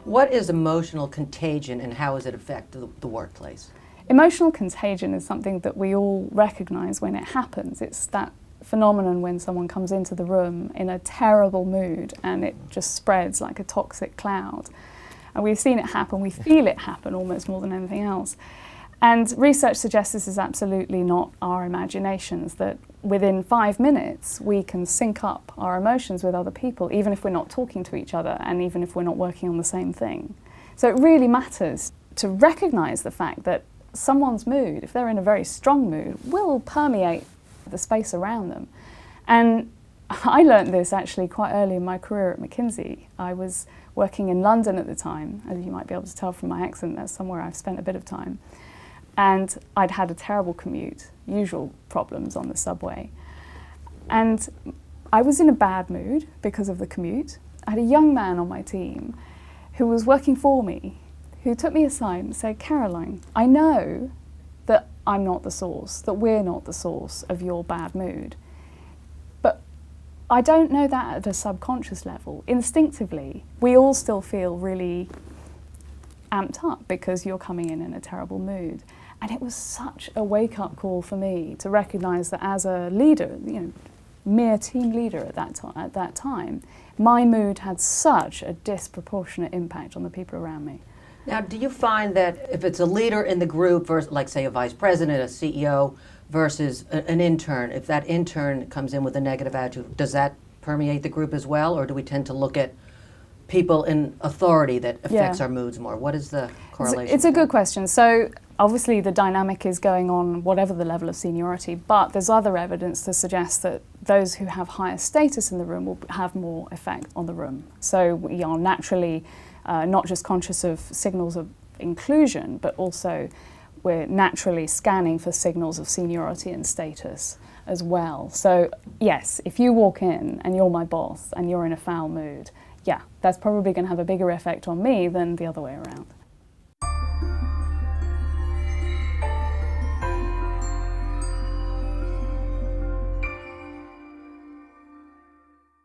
What is emotional contagion and how does it affect the workplace? Emotional contagion is something that we all recognise when it happens. It's that phenomenon when someone comes into the room in a terrible mood and it just spreads like a toxic cloud. And we've seen it happen, we feel it happen almost more than anything else. And research suggests this is absolutely not our imaginations, that within 5 minutes we can sync up our emotions with other people, even if we're not talking to each other and even if we're not working on the same thing. So it really matters to recognise the fact that someone's mood, if they're in a very strong mood, will permeate the space around them. And I learned this actually quite early in my career at McKinsey. I was working in London at the time, as you might be able to tell from my accent, that's somewhere I've spent a bit of time. And I'd had a terrible commute, usual problems on the subway. And I was in a bad mood because of the commute. I had a young man on my team who was working for me, who took me aside and said, "Caroline, I know that I'm not the source, that we're not the source of your bad mood. But I don't know that at a subconscious level. Instinctively, we all still feel really amped up because you're coming in a terrible mood." And it was such a wake-up call for me to recognise that as a leader, mere team leader at that time, my mood had such a disproportionate impact on the people around me. Now, do you find that if it's a leader in the group versus, like, say, a vice president, a CEO, versus an intern, if that intern comes in with a negative attitude, does that permeate the group as well, or do we tend to look at people in authority that affects our moods more? What is the correlation? It's a good question. So obviously the dynamic is going on whatever the level of seniority, but there's other evidence to suggest that those who have higher status in the room will have more effect on the room. So we are naturally not just conscious of signals of inclusion, but also we're naturally scanning for signals of seniority and status as well. So yes, if you walk in and you're my boss and you're in a foul mood, yeah, that's probably going to have a bigger effect on me than the other way around.